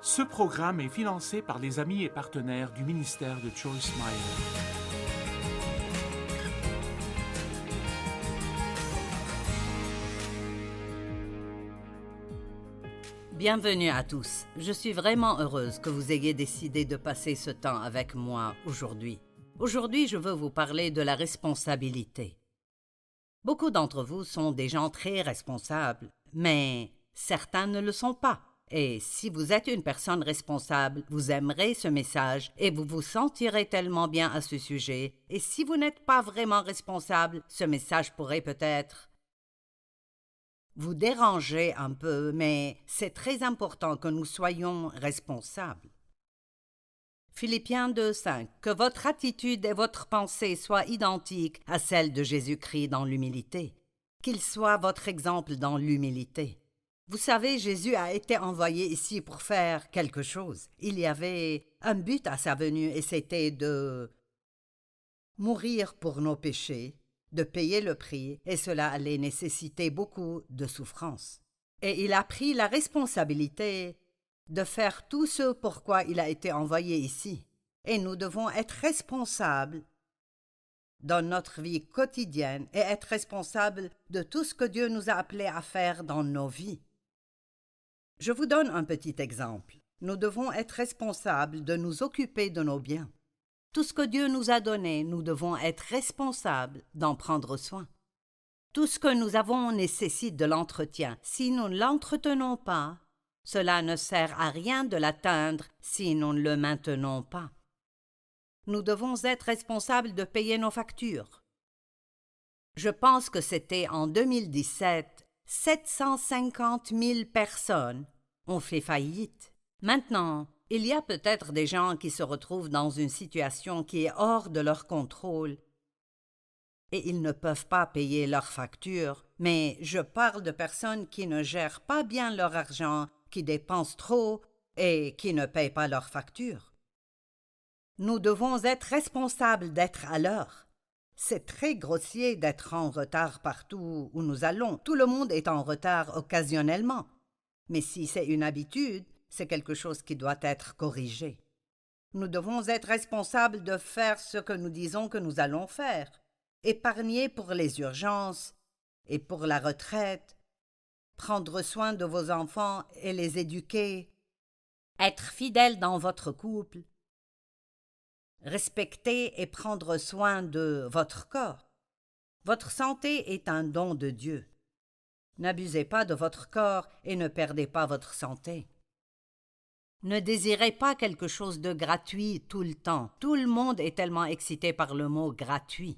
Ce programme est financé par les amis et partenaires du ministère de Joyce Meyer. Bienvenue à tous. Je suis vraiment heureuse que vous ayez décidé de passer ce temps avec moi aujourd'hui. Aujourd'hui, je veux vous parler de la responsabilité. Beaucoup d'entre vous sont des gens très responsables, mais certains ne le sont pas. Et si vous êtes une personne responsable, vous aimerez ce message et vous vous sentirez tellement bien à ce sujet. Et si vous n'êtes pas vraiment responsable, ce message pourrait peut-être vous déranger un peu, mais c'est très important que nous soyons responsables. Philippiens 2:5 Que votre attitude et votre pensée soient identiques à celles de Jésus-Christ dans l'humilité. Qu'il soit votre exemple dans l'humilité. Vous savez, Jésus a été envoyé ici pour faire quelque chose. Il y avait un but à sa venue et c'était de mourir pour nos péchés, de payer le prix, et cela allait nécessiter beaucoup de souffrance. Et il a pris la responsabilité de faire tout ce pourquoi il a été envoyé ici. Et nous devons être responsables dans notre vie quotidienne et être responsables de tout ce que Dieu nous a appelés à faire dans nos vies. Je vous donne un petit exemple. Nous devons être responsables de nous occuper de nos biens. Tout ce que Dieu nous a donné, nous devons être responsables d'en prendre soin. Tout ce que nous avons nécessite de l'entretien. Si nous ne l'entretenons pas, cela ne sert à rien de l'atteindre si nous ne le maintenons pas. Nous devons être responsables de payer nos factures. Je pense que c'était en 2017, 750 000 personnes ont fait faillite. Maintenant, il y a peut-être des gens qui se retrouvent dans une situation qui est hors de leur contrôle et ils ne peuvent pas payer leurs factures, mais je parle de personnes qui ne gèrent pas bien leur argent, qui dépensent trop et qui ne payent pas leurs factures. Nous devons être responsables d'être à l'heure. C'est très grossier d'être en retard partout où nous allons. Tout le monde est en retard occasionnellement. Mais si c'est une habitude, c'est quelque chose qui doit être corrigé. Nous devons être responsables de faire ce que nous disons que nous allons faire. Épargner pour les urgences et pour la retraite, prendre soin de vos enfants et les éduquer, être fidèle dans votre couple, respecter et prendre soin de votre corps. Votre santé est un don de Dieu. N'abusez pas de votre corps et ne perdez pas votre santé. Ne désirez pas quelque chose de gratuit tout le temps. Tout le monde est tellement excité par le mot « gratuit ».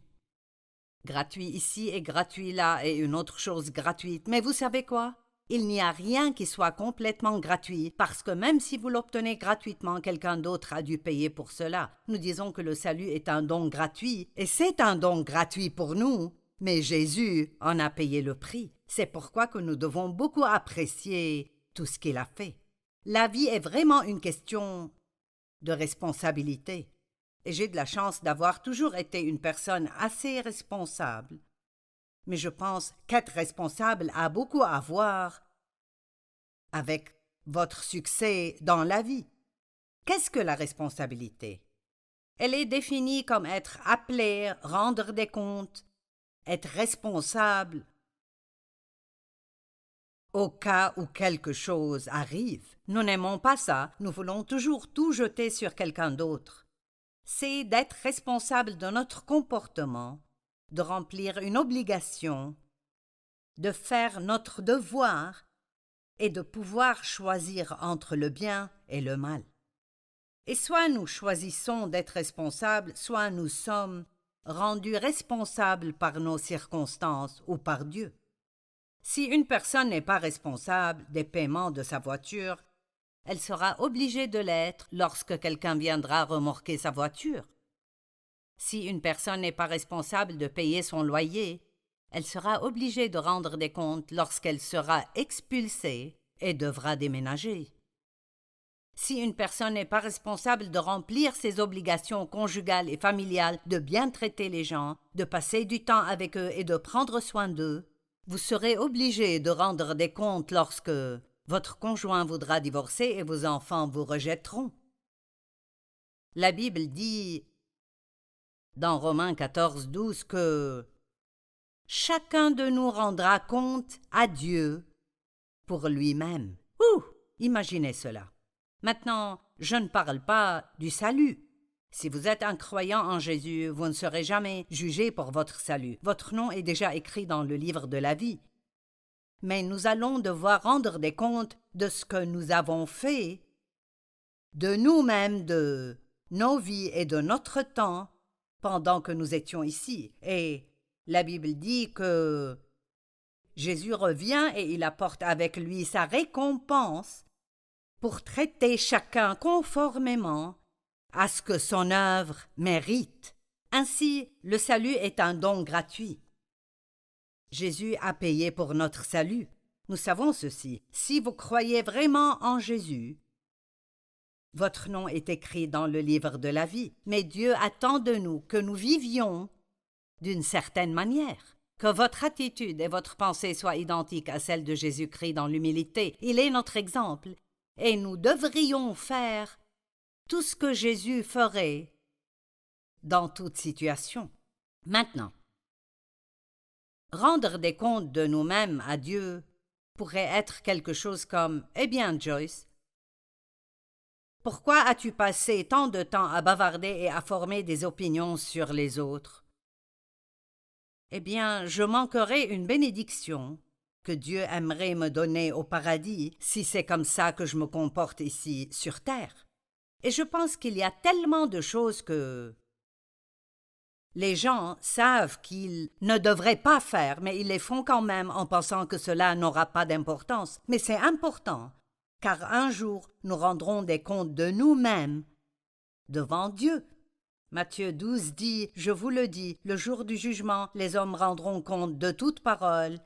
Gratuit ici et gratuit là et une autre chose gratuite. Mais vous savez quoi? Il n'y a rien qui soit complètement gratuit parce que même si vous l'obtenez gratuitement, quelqu'un d'autre a dû payer pour cela. Nous disons que le salut est un don gratuit et c'est un don gratuit pour nous. Mais Jésus en a payé le prix. C'est pourquoi que nous devons beaucoup apprécier tout ce qu'il a fait. La vie est vraiment une question de responsabilité. Et j'ai de la chance d'avoir toujours été une personne assez responsable. Mais je pense qu'être responsable a beaucoup à voir avec votre succès dans la vie. Qu'est-ce que la responsabilité? Elle est définie comme être appelé, rendre des comptes, être responsable au cas où quelque chose arrive. Nous n'aimons pas ça, nous voulons toujours tout jeter sur quelqu'un d'autre. C'est d'être responsable de notre comportement, de remplir une obligation, de faire notre devoir et de pouvoir choisir entre le bien et le mal. Et soit nous choisissons d'être responsables, soit nous sommes rendus responsables par nos circonstances ou par Dieu. Si une personne n'est pas responsable des paiements de sa voiture, elle sera obligée de l'être lorsque quelqu'un viendra remorquer sa voiture. Si une personne n'est pas responsable de payer son loyer, elle sera obligée de rendre des comptes lorsqu'elle sera expulsée et devra déménager. Si une personne n'est pas responsable de remplir ses obligations conjugales et familiales, de bien traiter les gens, de passer du temps avec eux et de prendre soin d'eux, vous serez obligé de rendre des comptes lorsque Votre conjoint voudra divorcer et vos enfants vous rejetteront. La Bible dit dans Romains 14:12 que chacun de nous rendra compte à Dieu pour lui-même. Imaginez cela. Maintenant, je ne parle pas du salut. Si vous êtes un croyant en Jésus, vous ne serez jamais jugé pour votre salut. Votre nom est déjà écrit dans le livre de la vie. Mais nous allons devoir rendre des comptes de ce que nous avons fait, de nous-mêmes, de nos vies et de notre temps pendant que nous étions ici. Et la Bible dit que Jésus revient et il apporte avec lui sa récompense pour traiter chacun conformément à ce que son œuvre mérite. Ainsi, le salut est un don gratuit. Jésus a payé pour notre salut. Nous savons ceci. Si vous croyez vraiment en Jésus, votre nom est écrit dans le livre de la vie. Mais Dieu attend de nous que nous vivions d'une certaine manière, que votre attitude et votre pensée soient identiques à celles de Jésus-Christ dans l'humilité. Il est notre exemple, et nous devrions faire tout ce que Jésus ferait dans toute situation. Maintenant, rendre des comptes de nous-mêmes à Dieu pourrait être quelque chose comme « Eh bien, Joyce, pourquoi as-tu passé tant de temps à bavarder et à former des opinions sur les autres? » Eh bien, je manquerais une bénédiction que Dieu aimerait me donner au paradis si c'est comme ça que je me comporte ici sur terre. Et je pense qu'il y a tellement de choses que les gens savent qu'ils ne devraient pas faire, mais ils les font quand même en pensant que cela n'aura pas d'importance. Mais c'est important, car un jour, nous rendrons des comptes de nous-mêmes devant Dieu. Matthieu 12 dit « Je vous le dis, le jour du jugement, les hommes rendront compte de toute parole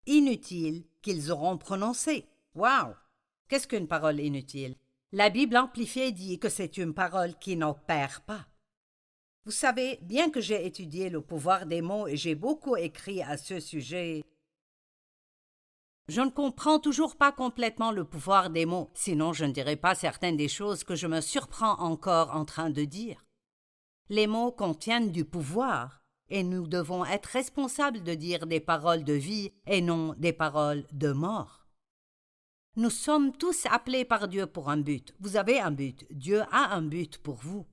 inutile qu'ils auront prononcée. » Wow! Qu'est-ce qu'une parole inutile? La Bible amplifiée dit que c'est une parole qui n'opère pas. Vous savez, bien que j'ai étudié le pouvoir des mots et j'ai beaucoup écrit à ce sujet, je ne comprends toujours pas complètement le pouvoir des mots, sinon je ne dirais pas certaines des choses que je me surprends encore en train de dire. Les mots contiennent du pouvoir, et nous devons être responsables de dire des paroles de vie et non des paroles de mort. Nous sommes tous appelés par Dieu pour un but. Vous avez un but. Dieu a un but pour vous.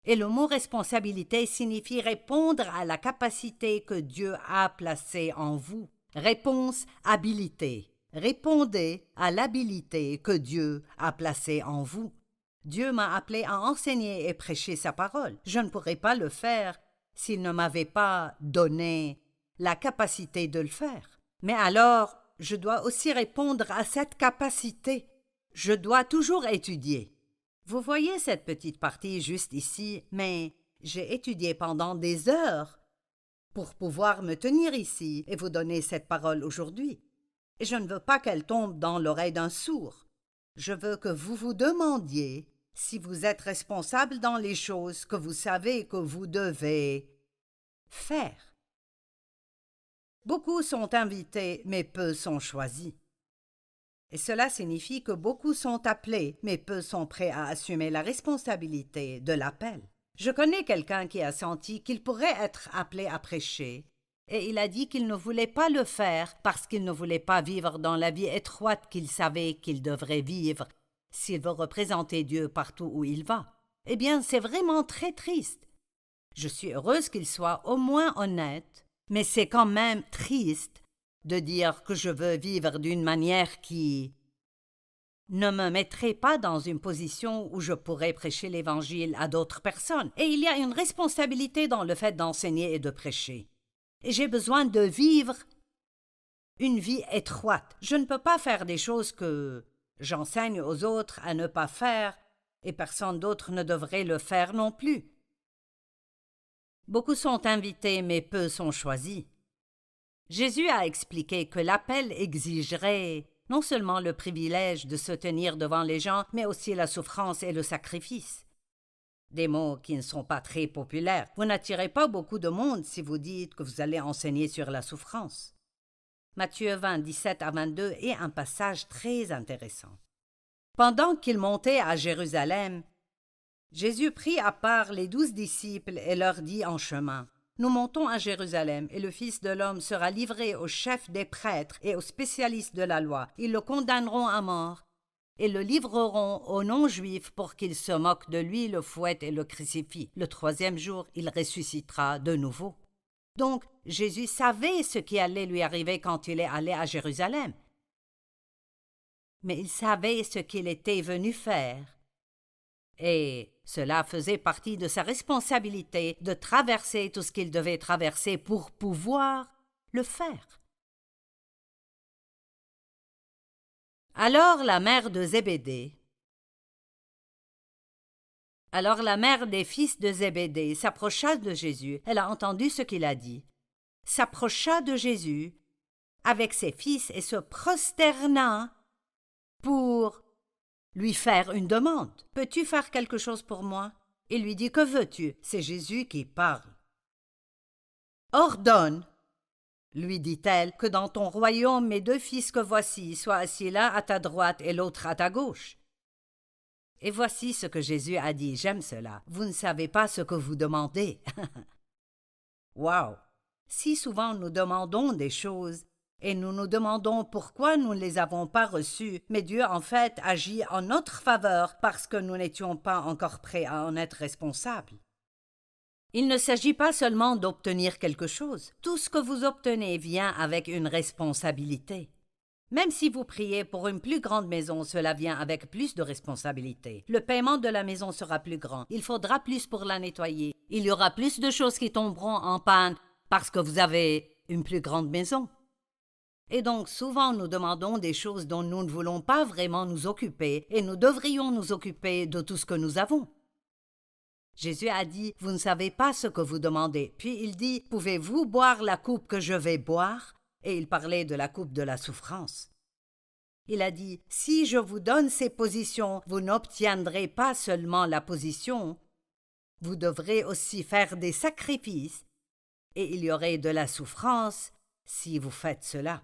Et le mot responsabilité signifie répondre à la capacité que Dieu a placée en vous. Réponse, habilité. Répondez à l'habilité que Dieu a placée en vous. Dieu m'a appelé à enseigner et prêcher sa parole. Je ne pourrais pas le faire s'il ne m'avait pas donné la capacité de le faire. Mais alors, je dois aussi répondre à cette capacité. Je dois toujours étudier. Vous voyez cette petite partie juste ici, mais j'ai étudié pendant des heures pour pouvoir me tenir ici et vous donner cette parole aujourd'hui. Et je ne veux pas qu'elle tombe dans l'oreille d'un sourd. Je veux que vous vous demandiez si vous êtes responsable dans les choses que vous savez que vous devez faire. Beaucoup sont invités, mais peu sont choisis. Et cela signifie que beaucoup sont appelés, mais peu sont prêts à assumer la responsabilité de l'appel. Je connais quelqu'un qui a senti qu'il pourrait être appelé à prêcher, et il a dit qu'il ne voulait pas le faire parce qu'il ne voulait pas vivre dans la vie étroite qu'il savait qu'il devrait vivre s'il veut représenter Dieu partout où il va. Eh bien, c'est vraiment très triste. Je suis heureuse qu'il soit au moins honnête, mais c'est quand même triste de dire que je veux vivre d'une manière qui ne me mettrait pas dans une position où je pourrais prêcher l'Évangile à d'autres personnes. Et il y a une responsabilité dans le fait d'enseigner et de prêcher. Et j'ai besoin de vivre une vie étroite. Je ne peux pas faire des choses que j'enseigne aux autres à ne pas faire, et personne d'autre ne devrait le faire non plus. Beaucoup sont invités, mais peu sont choisis. Jésus a expliqué que l'appel exigerait non seulement le privilège de se tenir devant les gens, mais aussi la souffrance et le sacrifice. Des mots qui ne sont pas très populaires. Vous n'attirez pas beaucoup de monde si vous dites que vous allez enseigner sur la souffrance. Matthieu 20, 17 à 22 est un passage très intéressant. Pendant qu'il montait à Jérusalem, Jésus prit à part les 12 disciples et leur dit en chemin: « Nous montons à Jérusalem, et le Fils de l'homme sera livré aux chefs des prêtres et aux spécialistes de la loi. Ils le condamneront à mort et le livreront aux non-juifs pour qu'ils se moquent de lui, le fouettent et le crucifient. Le 3e jour, il ressuscitera de nouveau. » Donc, Jésus savait ce qui allait lui arriver quand il est allé à Jérusalem. Mais il savait ce qu'il était venu faire. Et cela faisait partie de sa responsabilité de traverser tout ce qu'il devait traverser pour pouvoir le faire. Alors la mère des fils de Zébédée s'approcha de Jésus. Elle a entendu ce qu'il a dit, s'approcha de Jésus avec ses fils et se prosterna pour lui faire une demande. « Peux-tu faire quelque chose pour moi ?» Il lui dit « Que veux-tu » C'est Jésus qui parle. « Ordonne, lui dit-elle, que dans ton royaume mes 2 fils que voici soient assis l'un à ta droite et l'autre à ta gauche. » Et voici ce que Jésus a dit. J'aime cela. Vous ne savez pas ce que vous demandez. Wow! Si souvent nous demandons des choses et nous nous demandons pourquoi nous ne les avons pas reçues, mais Dieu en fait agit en notre faveur parce que nous n'étions pas encore prêts à en être responsables. Il ne s'agit pas seulement d'obtenir quelque chose. Tout ce que vous obtenez vient avec une responsabilité. Même si vous priez pour une plus grande maison, cela vient avec plus de responsabilités. Le paiement de la maison sera plus grand. Il faudra plus pour la nettoyer. Il y aura plus de choses qui tomberont en panne parce que vous avez une plus grande maison. Et donc souvent nous demandons des choses dont nous ne voulons pas vraiment nous occuper et nous devrions nous occuper de tout ce que nous avons. Jésus a dit « Vous ne savez pas ce que vous demandez ». Puis il dit « Pouvez-vous boire la coupe que je vais boire ?» Et il parlait de la coupe de la souffrance. Il a dit « Si je vous donne ces positions, vous n'obtiendrez pas seulement la position, vous devrez aussi faire des sacrifices et il y aurait de la souffrance si vous faites cela. »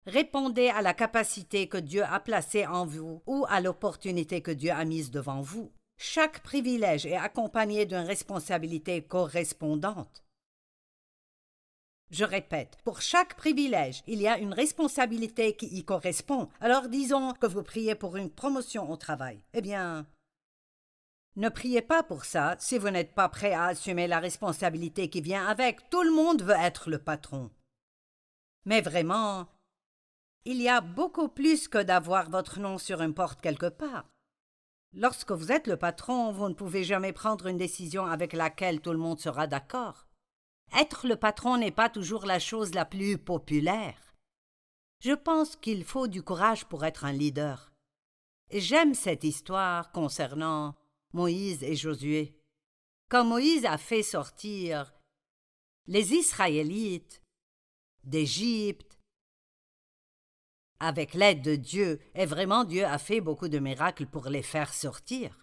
Répondez à la capacité que Dieu a placée en vous ou à l'opportunité que Dieu a mise devant vous. Chaque privilège est accompagné d'une responsabilité correspondante. Je répète, pour chaque privilège, il y a une responsabilité qui y correspond. Alors disons que vous priez pour une promotion au travail. Eh bien, ne priez pas pour ça si vous n'êtes pas prêt à assumer la responsabilité qui vient avec. Tout le monde veut être le patron. Mais vraiment, il y a beaucoup plus que d'avoir votre nom sur une porte quelque part. Lorsque vous êtes le patron, vous ne pouvez jamais prendre une décision avec laquelle tout le monde sera d'accord. Être le patron n'est pas toujours la chose la plus populaire. Je pense qu'il faut du courage pour être un leader. J'aime cette histoire concernant Moïse et Josué. Quand Moïse a fait sortir les Israélites d'Égypte, avec l'aide de Dieu, et vraiment Dieu a fait beaucoup de miracles pour les faire sortir.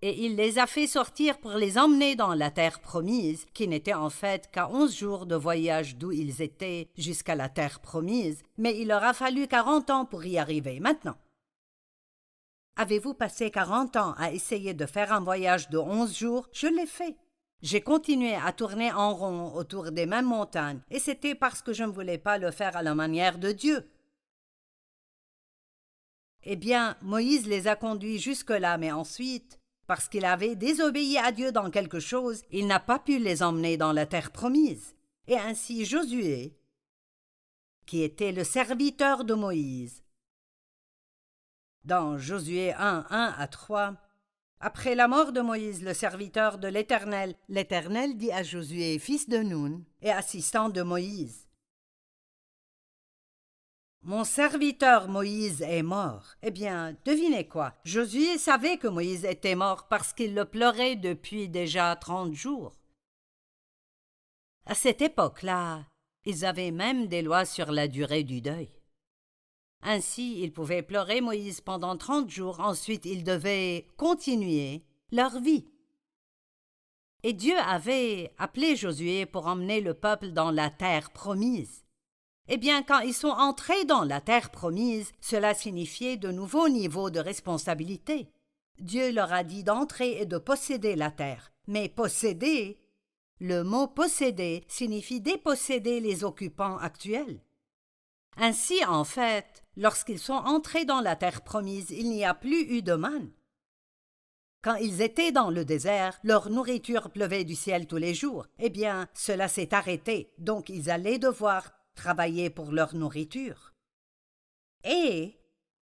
Et il les a fait sortir pour les emmener dans la terre promise, qui n'était en fait qu'à 11 jours de voyage d'où ils étaient jusqu'à la terre promise, mais il leur a fallu 40 ans pour y arriver. Maintenant, avez-vous passé 40 ans à essayer de faire un voyage de 11 jours? Je l'ai fait. J'ai continué à tourner en rond autour des mêmes montagnes, et c'était parce que je ne voulais pas le faire à la manière de Dieu. Eh bien, Moïse les a conduits jusque-là, mais ensuite, parce qu'il avait désobéi à Dieu dans quelque chose, il n'a pas pu les emmener dans la terre promise. Et ainsi Josué, qui était le serviteur de Moïse, dans Josué 1, 1 à 3, après la mort de Moïse, le serviteur de l'Éternel, l'Éternel dit à Josué, fils de Nun et assistant de Moïse, « Mon serviteur Moïse est mort. » Eh bien, devinez quoi? Josué savait que Moïse était mort parce qu'il le pleurait depuis déjà 30 jours. À cette époque-là, ils avaient même des lois sur la durée du deuil. Ainsi, ils pouvaient pleurer Moïse pendant 30 jours, ensuite ils devaient continuer leur vie. Et Dieu avait appelé Josué pour emmener le peuple dans la terre promise. Eh bien, quand ils sont entrés dans la terre promise, cela signifiait de nouveaux niveaux de responsabilité. Dieu leur a dit d'entrer et de posséder la terre. Mais posséder, le mot posséder signifie déposséder les occupants actuels. Ainsi, en fait, lorsqu'ils sont entrés dans la terre promise, il n'y a plus eu de manne. Quand ils étaient dans le désert, leur nourriture pleuvait du ciel tous les jours. Eh bien, cela s'est arrêté, donc ils allaient devoir travailler pour leur nourriture. Et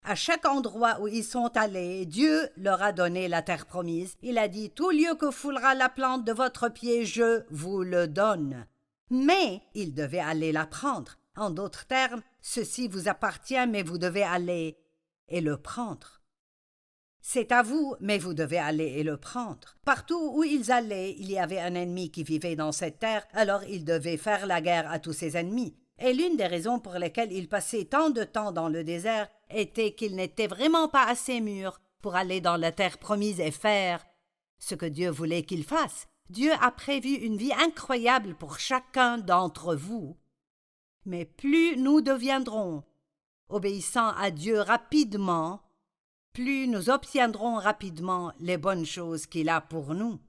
à chaque endroit où ils sont allés, Dieu leur a donné la terre promise. Il a dit: tout lieu que foulera la plante de votre pied, je vous le donne. Mais ils devaient aller la prendre. En d'autres termes, ceci vous appartient, mais vous devez aller et le prendre. C'est à vous, mais vous devez aller et le prendre. Partout où ils allaient, il y avait un ennemi qui vivait dans cette terre, alors ils devaient faire la guerre à tous ces ennemis. Et l'une des raisons pour lesquelles ils passaient tant de temps dans le désert était qu'ils n'étaient vraiment pas assez mûrs pour aller dans la terre promise et faire ce que Dieu voulait qu'ils fassent. Dieu a prévu une vie incroyable pour chacun d'entre vous. Mais plus nous deviendrons obéissants à Dieu rapidement, plus nous obtiendrons rapidement les bonnes choses qu'il a pour nous.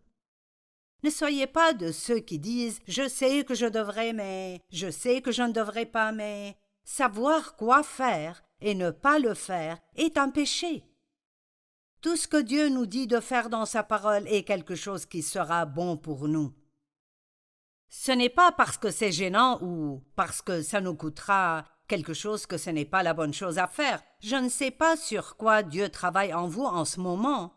Ne soyez pas de ceux qui disent « je sais que je devrais, mais je sais que je ne devrais pas, mais… » Savoir quoi faire et ne pas le faire est un péché. Tout ce que Dieu nous dit de faire dans sa parole est quelque chose qui sera bon pour nous. Ce n'est pas parce que c'est gênant ou parce que ça nous coûtera quelque chose que ce n'est pas la bonne chose à faire. Je ne sais pas sur quoi Dieu travaille en vous en ce moment.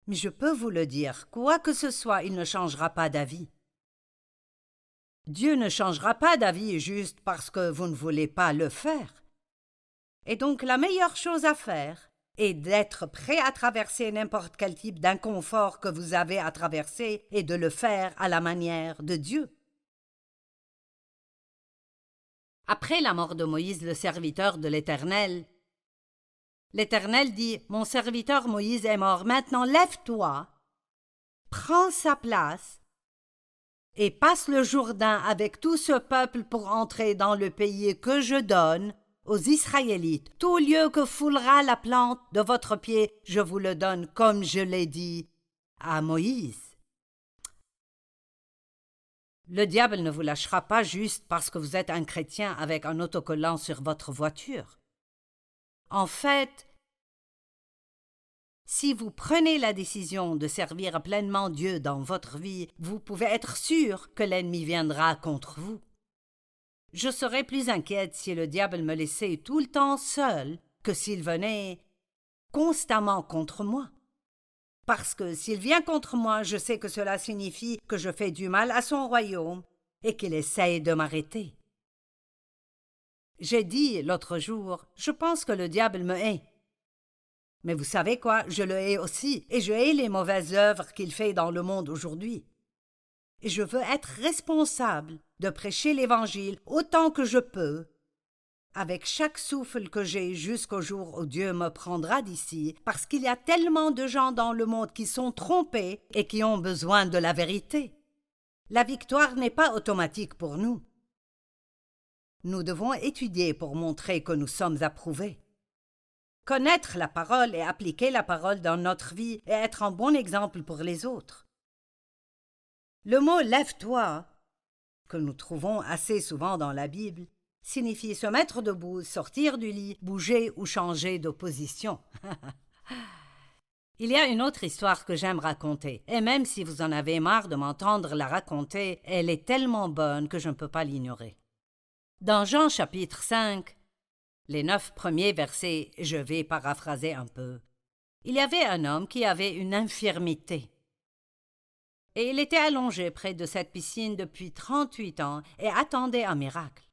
Mais je peux vous le dire, quoi que ce soit, il ne changera pas d'avis. Dieu ne changera pas d'avis juste parce que vous ne voulez pas le faire. Et donc la meilleure chose à faire est d'être prêt à traverser n'importe quel type d'inconfort que vous avez à traverser et de le faire à la manière de Dieu. Après la mort de Moïse, le serviteur de l'Éternel, l'Éternel dit: « Mon serviteur Moïse est mort, maintenant lève-toi, prends sa place et passe le Jourdain avec tout ce peuple pour entrer dans le pays que je donne aux Israélites. Tout lieu que foulera la plante de votre pied, je vous le donne comme je l'ai dit à Moïse. » Le diable ne vous lâchera pas juste parce que vous êtes un chrétien avec un autocollant sur votre voiture. En fait, si vous prenez la décision de servir pleinement Dieu dans votre vie, vous pouvez être sûr que l'ennemi viendra contre vous. Je serais plus inquiète si le diable me laissait tout le temps seul que s'il venait constamment contre moi. Parce que s'il vient contre moi, je sais que cela signifie que je fais du mal à son royaume et qu'il essaye de m'arrêter. J'ai dit l'autre jour, je pense que le diable me hait. Mais vous savez quoi, je le hais aussi, et je hais les mauvaises œuvres qu'il fait dans le monde aujourd'hui. Et je veux être responsable de prêcher l'Évangile autant que je peux, avec chaque souffle que j'ai jusqu'au jour où Dieu me prendra d'ici, parce qu'il y a tellement de gens dans le monde qui sont trompés et qui ont besoin de la vérité. La victoire n'est pas automatique pour nous. Nous devons étudier pour montrer que nous sommes approuvés. Connaître la parole et appliquer la parole dans notre vie et être un bon exemple pour les autres. Le mot « lève-toi », que nous trouvons assez souvent dans la Bible, signifie se mettre debout, sortir du lit, bouger ou changer de position. Il y a une autre histoire que j'aime raconter, et même si vous en avez marre de m'entendre la raconter, elle est tellement bonne que je ne peux pas l'ignorer. Dans Jean chapitre 5, les 9 premiers versets, je vais paraphraser un peu. Il y avait un homme qui avait une infirmité. Et il était allongé près de cette piscine depuis 38 ans et attendait un miracle.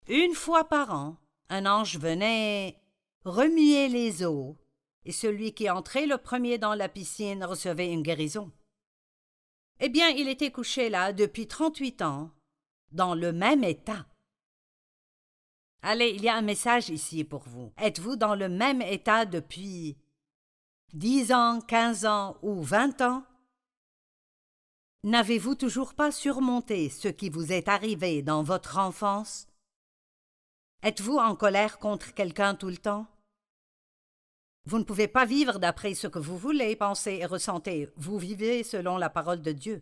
Une fois par an, un ange venait remuer les eaux, et celui qui entrait le premier dans la piscine recevait une guérison. Eh bien, il était couché là depuis 38 ans, dans le même état. Allez, il y a un message ici pour vous. Êtes-vous dans le même état depuis 10 ans, 15 ans ou 20 ans? N'avez-vous toujours pas surmonté ce qui vous est arrivé dans votre enfance? Êtes-vous en colère contre quelqu'un tout le temps? Vous ne pouvez pas vivre d'après ce que vous voulez, penser et ressentir. Vous vivez selon la parole de Dieu.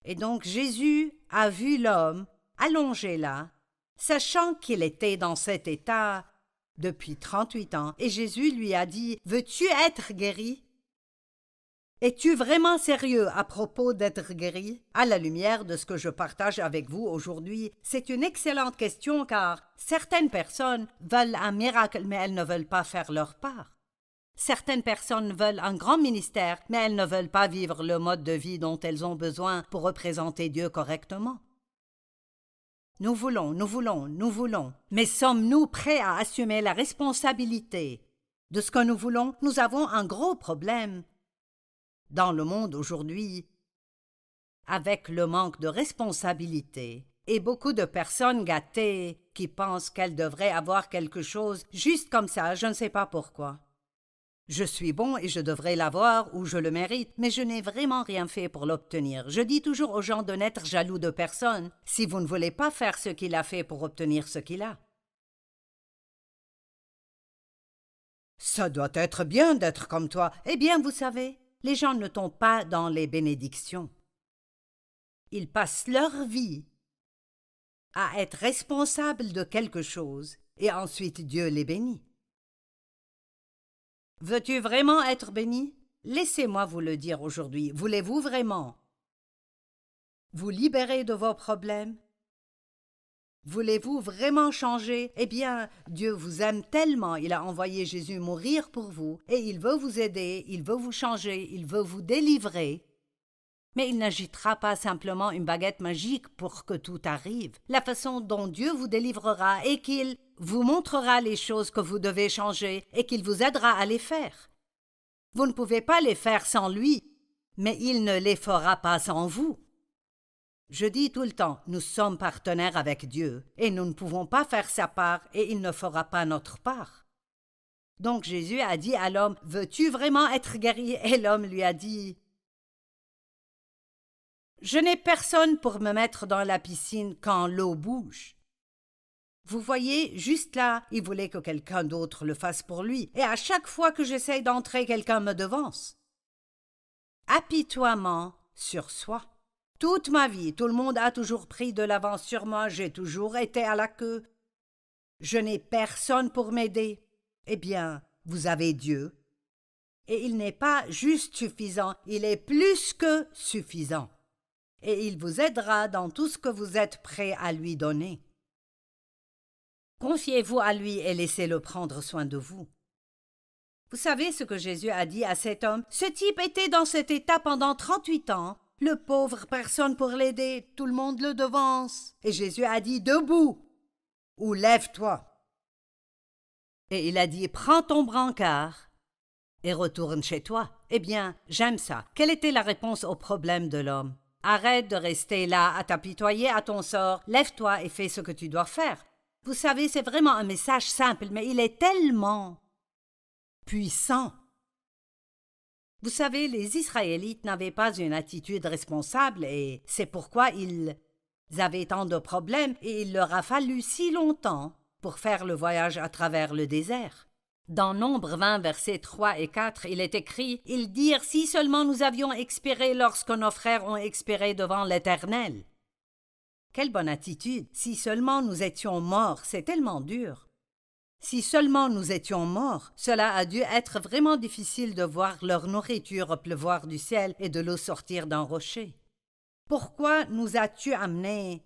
Et donc Jésus a vu l'homme allongé là, sachant qu'il était dans cet état depuis 38 ans, et Jésus lui a dit « Veux-tu être guéri? Es-tu vraiment sérieux à propos d'être guéri? » À la lumière de ce que je partage avec vous aujourd'hui, c'est une excellente question car certaines personnes veulent un miracle mais elles ne veulent pas faire leur part. Certaines personnes veulent un grand ministère mais elles ne veulent pas vivre le mode de vie dont elles ont besoin pour représenter Dieu correctement. Nous voulons, mais sommes-nous prêts à assumer la responsabilité de ce que nous voulons? Nous avons un gros problème dans le monde aujourd'hui avec le manque de responsabilité et beaucoup de personnes gâtées qui pensent qu'elles devraient avoir quelque chose juste comme ça, je ne sais pas pourquoi. Je suis bon et je devrais l'avoir ou je le mérite, mais je n'ai vraiment rien fait pour l'obtenir. Je dis toujours aux gens de n'être jaloux de personne si vous ne voulez pas faire ce qu'il a fait pour obtenir ce qu'il a. Ça doit être bien d'être comme toi. Eh bien, vous savez, les gens ne tombent pas dans les bénédictions. Ils passent leur vie à être responsables de quelque chose et ensuite Dieu les bénit. Veux-tu vraiment être béni? Laissez-moi vous le dire aujourd'hui. Voulez-vous vraiment vous libérer de vos problèmes? Voulez-vous vraiment changer? Eh bien, Dieu vous aime tellement, il a envoyé Jésus mourir pour vous, et il veut vous aider, il veut vous changer, il veut vous délivrer. Mais il n'agitera pas simplement une baguette magique pour que tout arrive. La façon dont Dieu vous délivrera est qu'il vous montrera les choses que vous devez changer et qu'il vous aidera à les faire. Vous ne pouvez pas les faire sans lui, mais il ne les fera pas sans vous. Je dis tout le temps, nous sommes partenaires avec Dieu et nous ne pouvons pas faire sa part et il ne fera pas notre part. Donc Jésus a dit à l'homme, « Veux-tu vraiment être guéri ?» Et l'homme lui a dit, « Je n'ai personne pour me mettre dans la piscine quand l'eau bouge. » Vous voyez, juste là, il voulait que quelqu'un d'autre le fasse pour lui, et à chaque fois que j'essaye d'entrer, quelqu'un me devance. Apitoiement sur soi. Toute ma vie, tout le monde a toujours pris de l'avance sur moi, j'ai toujours été à la queue. Je n'ai personne pour m'aider. Eh bien, vous avez Dieu. Et il n'est pas juste suffisant, il est plus que suffisant. Et il vous aidera dans tout ce que vous êtes prêt à lui donner. Confiez-vous à lui et laissez-le prendre soin de vous. Vous savez ce que Jésus a dit à cet homme? Ce type était dans cet état pendant 38 ans. Le pauvre, personne pour l'aider, tout le monde le devance. Et Jésus a dit, debout, ou lève-toi. Et il a dit, prends ton brancard et retourne chez toi. Eh bien, j'aime ça. Quelle était la réponse au problème de l'homme? Arrête de rester là à t'apitoyer à ton sort. Lève-toi et fais ce que tu dois faire. Vous savez, c'est vraiment un message simple, mais il est tellement puissant. Vous savez, les Israélites n'avaient pas une attitude responsable et c'est pourquoi ils avaient tant de problèmes et il leur a fallu si longtemps pour faire le voyage à travers le désert. Dans Nombre 20, versets 3 et 4, il est écrit « Ils dirent, si seulement nous avions expiré lorsque nos frères ont expiré devant l'Éternel. » Quelle bonne attitude! Si seulement nous étions morts, c'est tellement dur. Si seulement nous étions morts, cela a dû être vraiment difficile de voir leur nourriture pleuvoir du ciel et de l'eau sortir d'un rocher. Pourquoi nous as-tu amenés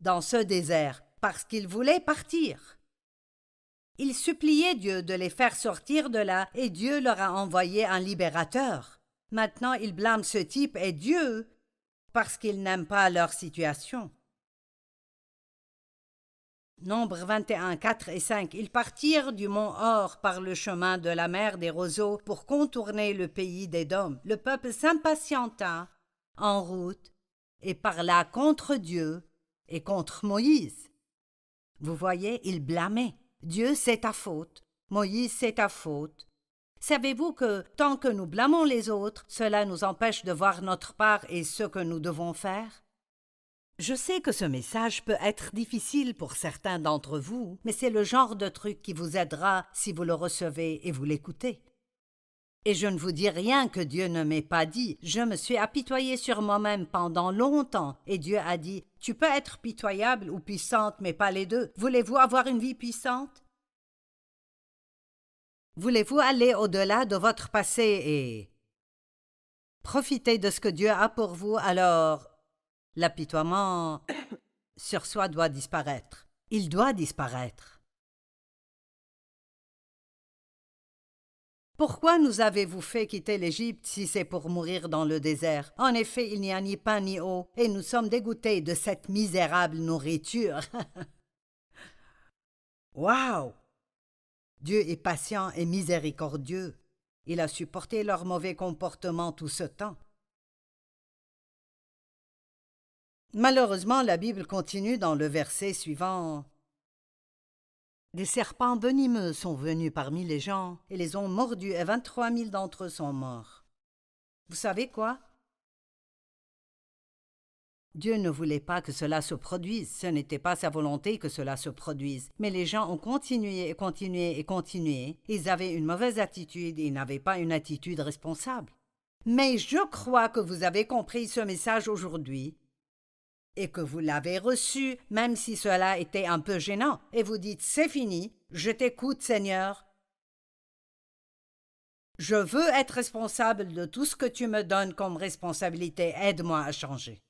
dans ce désert? Parce qu'ils voulaient partir. Ils suppliaient Dieu de les faire sortir de là et Dieu leur a envoyé un libérateur. Maintenant, ils blâment ce type et Dieu parce qu'ils n'aiment pas leur situation. Nombre 21, 4 et 5. Ils partirent du mont Hor par le chemin de la mer des roseaux pour contourner le pays d'Édom. Le peuple s'impatienta en route et parla contre Dieu et contre Moïse. Vous voyez, ils blâmaient. Dieu, c'est ta faute. Moïse, c'est ta faute. Savez-vous que tant que nous blâmons les autres, cela nous empêche de voir notre part et ce que nous devons faire? Je sais que ce message peut être difficile pour certains d'entre vous, mais c'est le genre de truc qui vous aidera si vous le recevez et vous l'écoutez. Et je ne vous dis rien que Dieu ne m'ait pas dit. Je me suis apitoyée sur moi-même pendant longtemps, et Dieu a dit « Tu peux être pitoyable ou puissante, mais pas les deux. Voulez-vous avoir une vie puissante? Voulez-vous aller au-delà de votre passé et profiter de ce que Dieu a pour vous? Alors, l'apitoiement sur soi doit disparaître. Il doit disparaître. Pourquoi nous avez-vous fait quitter l'Égypte si c'est pour mourir dans le désert? En effet, il n'y a ni pain ni eau, et nous sommes dégoûtés de cette misérable nourriture. Waouh! Dieu est patient et miséricordieux. Il a supporté leur mauvais comportement tout ce temps. Malheureusement, la Bible continue dans le verset suivant. Des serpents venimeux sont venus parmi les gens et les ont mordus et 23 000 d'entre eux sont morts. Vous savez quoi? Dieu ne voulait pas que cela se produise, ce n'était pas sa volonté que cela se produise, mais les gens ont continué et continué et continué, ils avaient une mauvaise attitude et ils n'avaient pas une attitude responsable. Mais je crois que vous avez compris ce message aujourd'hui et que vous l'avez reçu, même si cela était un peu gênant, et vous dites « c'est fini, je t'écoute Seigneur, je veux être responsable de tout ce que tu me donnes comme responsabilité, aide-moi à changer. »